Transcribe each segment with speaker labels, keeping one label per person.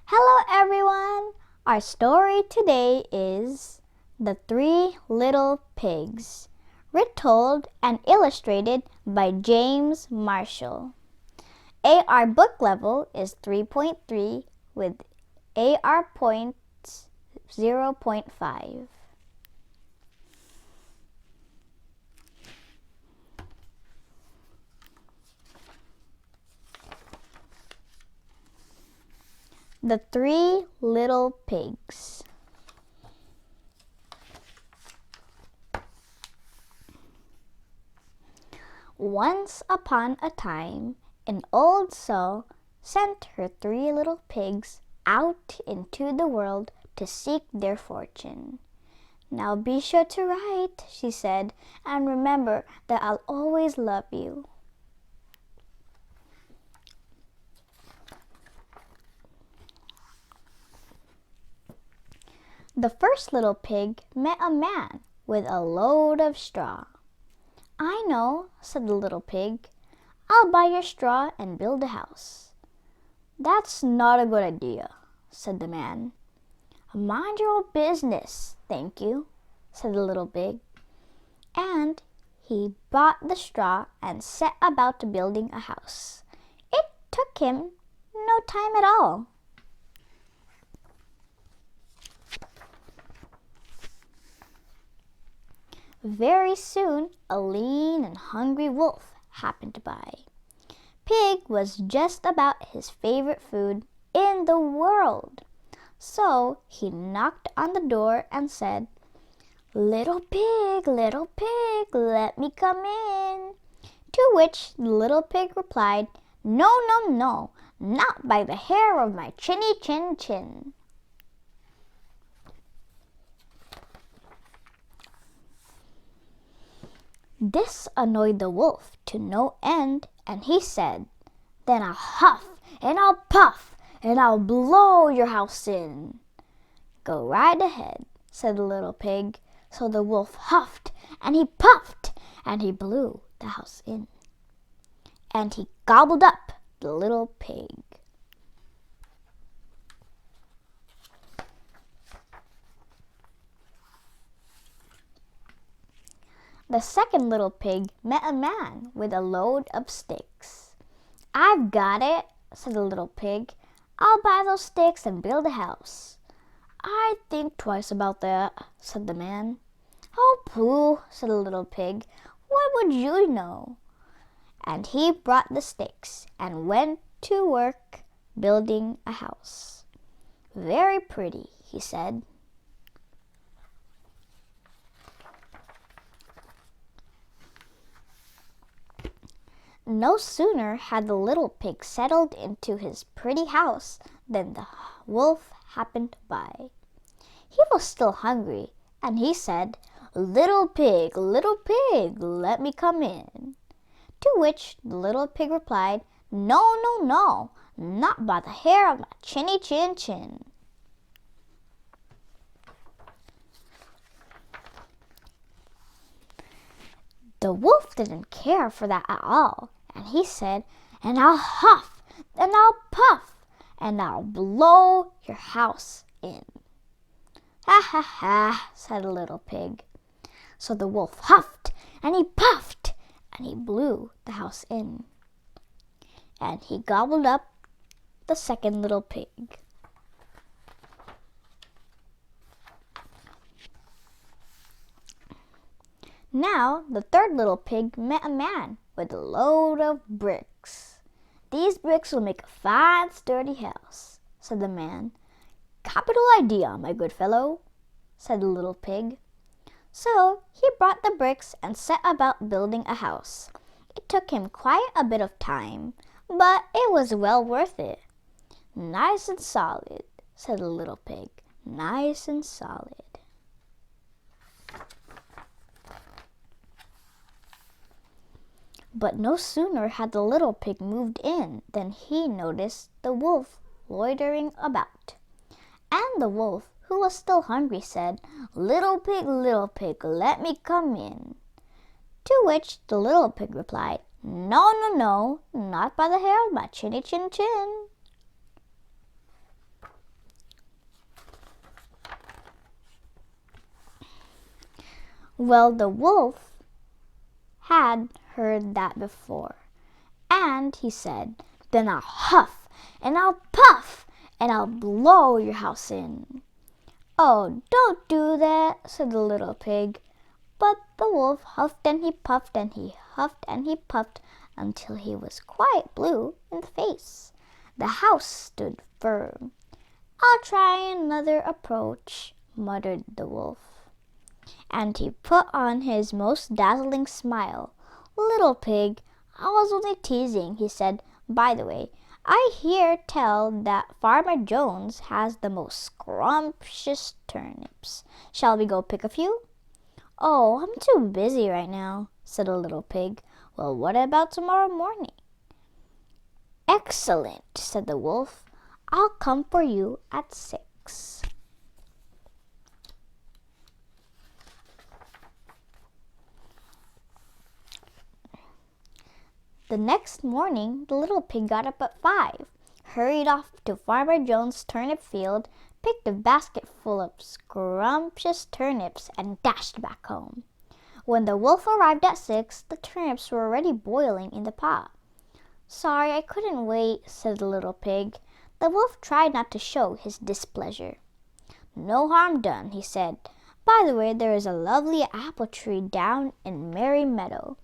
Speaker 1: Hello everyone! Our story today is The Three Little Pigs, retold and illustrated by James Marshall. AR book level is 3.3 with AR points 0.5. The Three Little Pigs. Once upon a time, an old sow sent her 3 little pigs out into the world to seek their fortune. "Now be sure to write," she said, "and remember that I'll always love you." The first little pig met a man with a load of straw. "I know," said the little pig. "I'll buy your straw and build a house." "That's not a good idea," said the man. "Mind your own business, thank you," said the little pig. And he bought the straw and set about building a house. It took him no time at all. Very soon, a lean and hungry wolf happened by. Pig was just about his favorite food in the world. So he knocked on the door and said, little pig, let me come in." To which the little pig replied, "No, no, no, not by the hair of my chinny chin chin." This annoyed the wolf to no end, and he said, "Then I'll huff and I'll puff and I'll blow your house in." "Go right ahead," said the little pig. So the wolf huffed and he puffed and he blew the house in. And he gobbled up the little pig. The second little pig met a man with a load of sticks. "I've got it," said the little pig. "I'll buy those sticks and build a house." "I'd think twice about that," said the man. "Oh, pooh," said the little pig. "What would you know?" And he brought the sticks and went to work building a house. "Very pretty," he said. No sooner had the little pig settled into his pretty house than the wolf happened by. He was still hungry, and he said, little pig, let me come in." To which the little pig replied, "No, no, no, not by the hair of my chinny chin chin." The wolf didn't care for that at all, and he said, "And I'll huff, and I'll puff, and I'll blow your house in." "Ha, ha, ha," said the little pig. So the wolf huffed, and he puffed, and he blew the house in. And he gobbled up the second little pig. Now the third little pig met a man with a load of bricks. "These bricks will make a fine sturdy house," said the man. "Capital idea, my good fellow," said the little pig. So he brought the bricks and set about building a house. It took him quite a bit of time, but it was well worth it. "Nice and solid," said the little pig. "Nice and solid." But no sooner had the little pig moved in than he noticed the wolf loitering about. And the wolf, who was still hungry, said, little pig, let me come in." To which the little pig replied, "No, no, no, not by the hair of my chinny chin chin." Well, the wolf had heard that before, and he said, "Then I'll huff, and I'll puff, and I'll blow your house in." "Oh, don't do that," said the little pig. But the wolf huffed and he puffed and he huffed and he puffed until he was quite blue in the face. The house stood firm. "I'll try another approach," muttered the wolf. And he put on his most dazzling smile. "Little pig, I was only teasing," he said. "By the way, I hear tell that Farmer Jones has the most scrumptious turnips. Shall we go pick a few?" "Oh, I'm too busy right now," said the little pig. "Well, what about tomorrow morning?" "Excellent," said the wolf. "I'll come for you at 6. The next morning, the little pig got up at 5, hurried off to Farmer Jones' turnip field, picked a basket full of scrumptious turnips, and dashed back home. When the wolf arrived at 6, the turnips were already boiling in the pot. "Sorry, I couldn't wait," said the little pig. The wolf tried not to show his displeasure. "No harm done," he said. "By the way, there is a lovely apple tree down in Merry Meadow.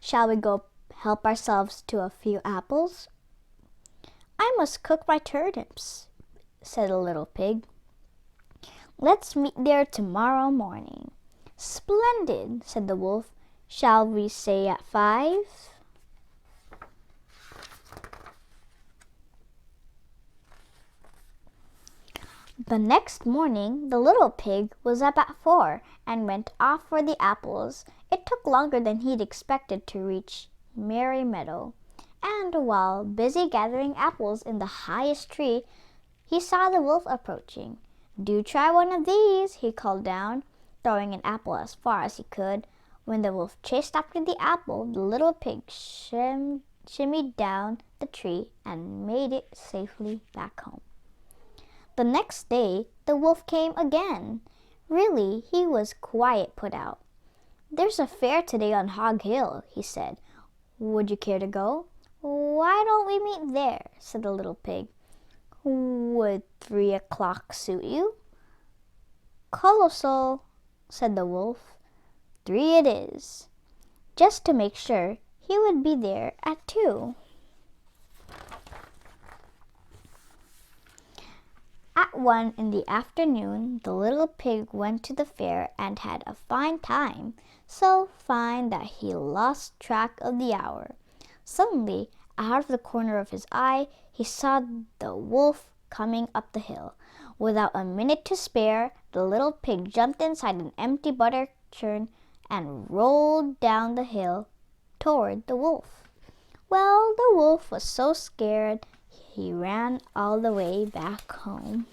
Speaker 1: Shall we go help ourselves to a few apples?" "I must cook my turnips," said the little pig. "Let's meet there tomorrow morning." "Splendid," said the wolf. "Shall we say at 5? The next morning, the little pig was up at 4 and went off for the apples. It took longer than he'd expected to reach Merry Meadow, and while busy gathering apples in the highest tree, he saw the wolf approaching. "Do try one of these," he called down, throwing an apple as far as he could. When the wolf chased after the apple, the little pig shimmied down the tree and made it safely back home. The next day, the wolf came again. Really, he was quite put out. "There's a fair today on Hog Hill," he said. "Would you care to go?" "Why don't we meet there?" said the little pig. "Would 3 o'clock suit you?" "Colossal," said the wolf. 3 it is. Just to make sure, he would be there at 2. At 1 in the afternoon, the little pig went to the fair and had a fine time, so fine that he lost track of the hour. Suddenly, out of the corner of his eye, he saw the wolf coming up the hill. Without a minute to spare, the little pig jumped inside an empty butter churn and rolled down the hill toward the wolf. Well, the wolf was so scared, he ran all the way back home.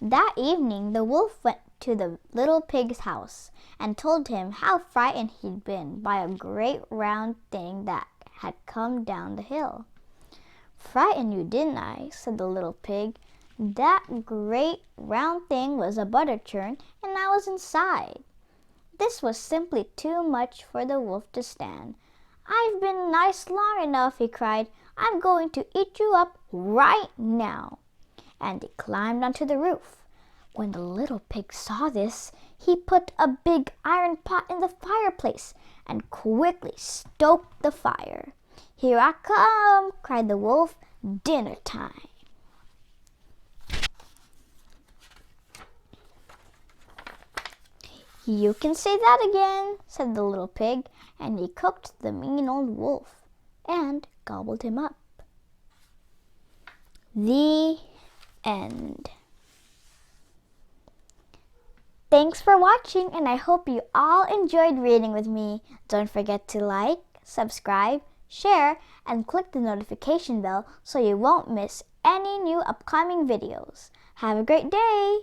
Speaker 1: That evening, the wolf went to the little pig's house and told him how frightened he'd been by a great round thing that had come down the hill. "Frightened you, didn't I?" said the little pig. "That great round thing was a butter churn, and I was inside." This was simply too much for the wolf to stand. "I've been nice long enough," he cried. "I'm going to eat you up right now." And he climbed onto the roof. When the little pig saw this, he put a big iron pot in the fireplace and quickly stoked the fire. "Here I come," cried the wolf. "Dinner time." "You can say that again," said the little pig, and he cooked the mean old wolf and gobbled him up. The end. Thanks for watching, and I hope you all enjoyed reading with me. Don't forget to like, subscribe, share, and click the notification bell so you won't miss any new upcoming videos. Have a great day!